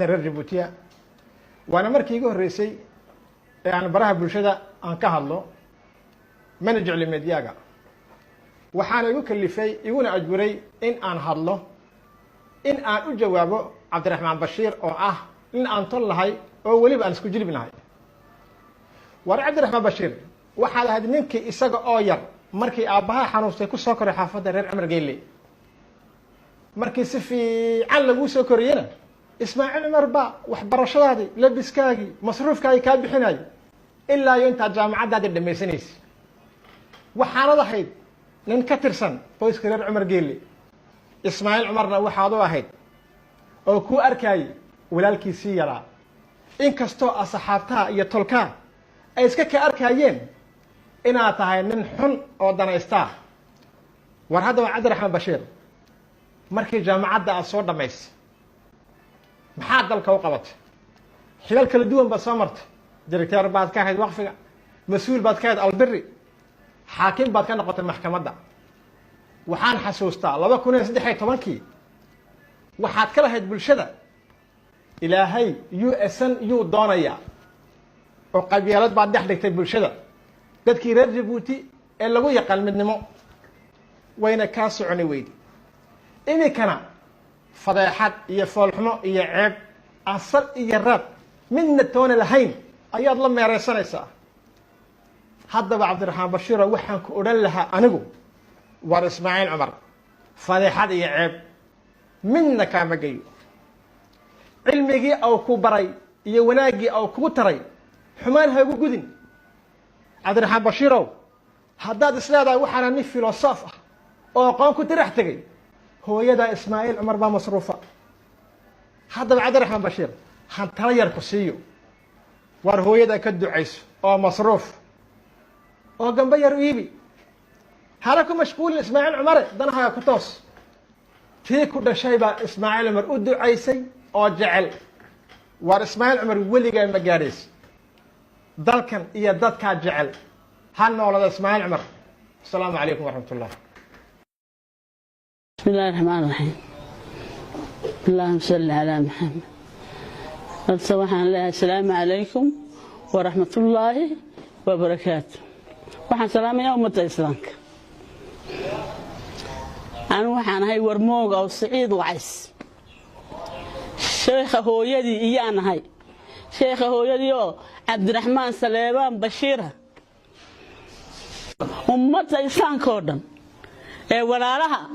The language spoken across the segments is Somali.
reer Jabuutiya waana markii igu horeysay ee aan baraha bulshada aan ka hadlo mana jecli meediyaga waxaan igu kalifay iguna ajburay in aan hadlo in aan u jawaabo Cabdiraxmaan Bashiir oo ah in aan tol lahay oo waliba aan isku jilbinahay war Cabdiraxmaan Bashiir waxa la hadin ninkii isaga oo yar markii aabaha xanuustay ku soo koray xaafadda reer Cumar Geelle markii si fiican lagu soo koriyana Ismaaciil Cumar ba wax barashadaadii labiskaagii masruufkaagii ka bixinay ilaa inta jaamacadda dhameysanaysay waxaana lahayd nin ka tirsan qoyska reer Cumar Geelle Ismaaciil Cumarna waxaad u ahayd oo ku arkay walaalkiisii yaraa inkastoo asxaabta iyo tolka ay iska ka arkayeen inaad tahay nin xun oo danaysta war hadda waa Cabdiraxmaan Bashiir markii jaamacadda aad soo dhameysay maxaa dalka u qabatay xilal kala duwan ba soo martay director baad ka ahayd waqfiga mas'uul baad ka ahayd albirri xaakim baad ka noqotay maxkamadda waxaan xasuustaa 2013 waxaad ka lahayd bulshada ilaahay USN doonaya oo qabyaalad baad dhex dhigtay bulshada dadkii reer Jabuuti ee lagu yaqaan midnimo wayna ka soconi weydi imikana fadeexad iyo foolxumo iyo ceeb asal iyo rab midna toona lahayn ayaad la meereysanaysaa haddaba Cabdiraxmaan Bashiir waxaan ku oran lahaa anigu war Ismaaciil Cumar fadeexad iyo ceeb midna kama gayo cilmigii oo ku baray iyo wanaagii oo ku taray xumaan ha ugu gudin Cabdiraxmaan Bashiir haddaad isleedahay waxaan nin filosof ah oo aqoon ku tirax tagay hooyada Ismaaciil Cumar ba masruufa haddaba Cabdiraxmaan Bashiir han tala yar ku siiyo war hooyada ka duceyso oo masruuf oo gamba yar iibi halaku mashquul Ismaaciil Cumar danaha ku toos tii ku dhashay ba Ismaaciil Cumar u duceysay oo jecel war Ismaaciil Cumar weliga ma gaadhays dalkan iyo dadka jecel han noolada Ismaaciil Cumar السلام عليكم ورحمة الله بسم الله الرحمن الرحيم اللهم صل على محمد سبحان الله السلام عليكم ورحمة الله وبركاته وحن سلام يا أمة الإسلام أنا وحن هاي ورموق أو سعيد وعيس شيخ هو يدي إيانا هاي شيخ هو يدي عبد الرحمن سليمان بشير أمة الإسلام كوردن ولا لها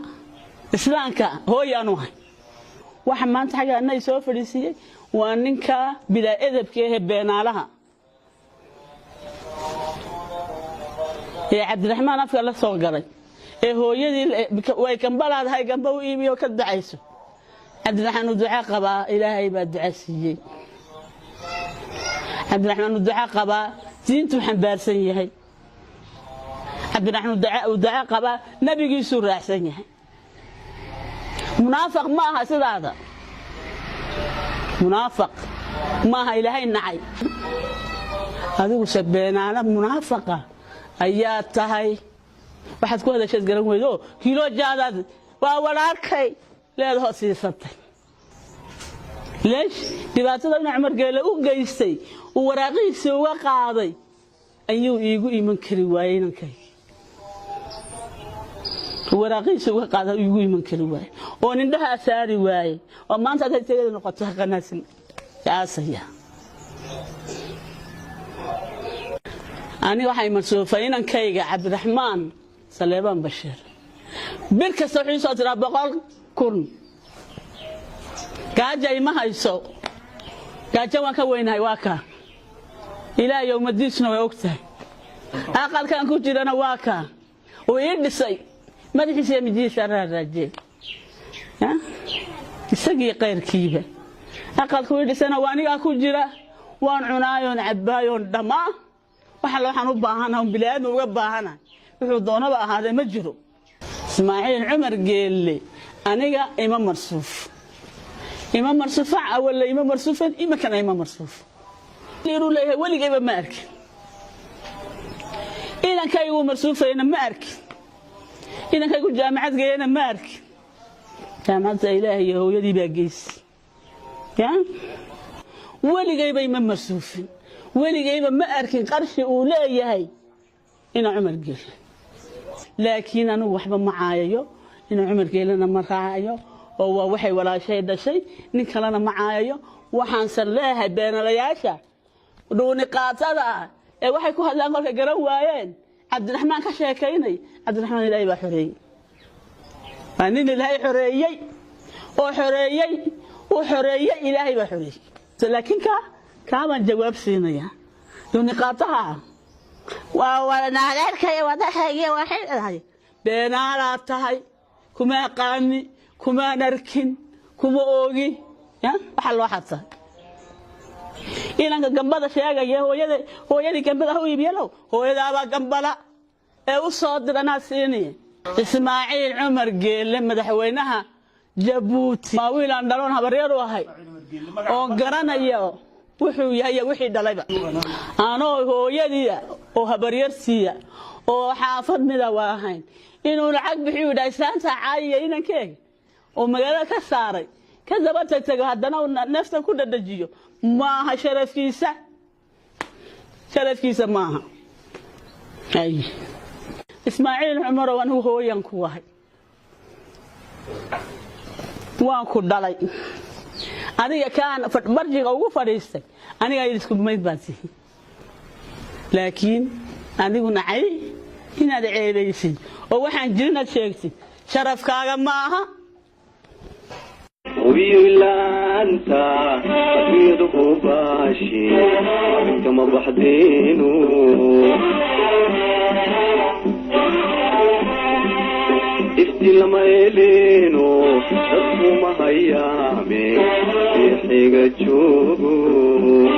إسلامك هو يانوها waxaan maanta xaga anay soo fadhiisiyay waa ninka bila edebkee beenaa laha Cabdiraxmaan afka la soo galay hooyadii way kan balaadahay gamba u iibiyo ka ducayso Cabdiraxmaan duca qaba ilaahay baa duca siiyay Cabdiraxmaan duca qaba diintu xambaarsan yahay Cabdiraxmaan duca qaba nabigiisu raacsan yahay منافق معها سداده منافق معها إلهي نعي هذو سبينا منافقة أيات تهي واحد كل هذا شيء قالوا ويدو كيلو جادد وأولاركي لا له سياسته ليش دبعتنا نعمر قال وجيستي وورقيس وقاضي أيوه يجوا من كريوين كي ورقيس وقاضي يجوا من كريوين ونندها ساري واي وما أنت تجد نقطة قناس عاصية أنا وحي مرسوفين كيجا عبد الرحمن سليمان بشير بركة صحيح صوت ربقال كون كاجا ما هيسو كاجا ما كوين هاي واكا إلى يوم الدين وقته أقل كان كوجي أنا واكا ويدسي ما تحسي مجلس الرجال isagii qeyrkiiba aqalku yidhisana waaniga ku jira waan cunaayoon cabaayoon dhamaa waxa waxaan u baahanahay bilaad uga baahanahay wuxuu doonaba ahaade ma jiro Ismaaciil Cumar Geelle aniga ima marsuuf awal ima marsuufan ima kana ima marsuuf liiru leeyahay waligayba ma arkin idan kaygu marsuufayna ma arkin idan kaygu jaamacad geeyna ma arkin jaamacadda ilaahay hooyadii baa geys يا ولي جايبه ما مسوفين ولي جايبه ما أركن قرش أولى هي إن عمر جيل لكن أنا وحبة معايا إن عمر جيل أنا مرعايا هو وحي ولا شيء ده شيء نكلنا معايا وحنسلها بين الياشة دون قاطعة وحي كه الله قال كجروائين عبد الرحمن كشاكيني عبد الرحمن لا يبقى حري فنين الهي حريي وحريي إلهي بحري لكن كمان جواب سينيا دون قاطعة وأنا عليك يا وضحي يا واحد هاي بين على تهاي كما قاني كما نركن كما أوجي يا وحل واحد صح إلى أن جنبنا شيء هو يدي جنبنا هو يبيله هو إذا أبغى جنبنا وصادر أنا سيني إسماعيل عمر جيل لما دحوينها جبوتي ما ويل عندنا هبرير وهاي وقرنا إياه وحي دلبا أنا هو يدي وهبرير سيا وحافظني دواهين إنه العقب حيود إسلام سعاية إنك ومجال كساري كذا بتتجه هدنا نفسه كل دجيو ما شرف كيسة معها أي إسماعيل عمر وانه هو ينكوه وانكو دلي أنا كان برجع وفريستي أنا قاعد أسكب ميت باتي لكن أنا قلنا عي هنا دعيليسي ووحن جلنا شيكتي شرف كاغا معها ويلا أنت يضرب باشي كما بحدينو استلم إلينو تصوم هيامي في حيقة جوبو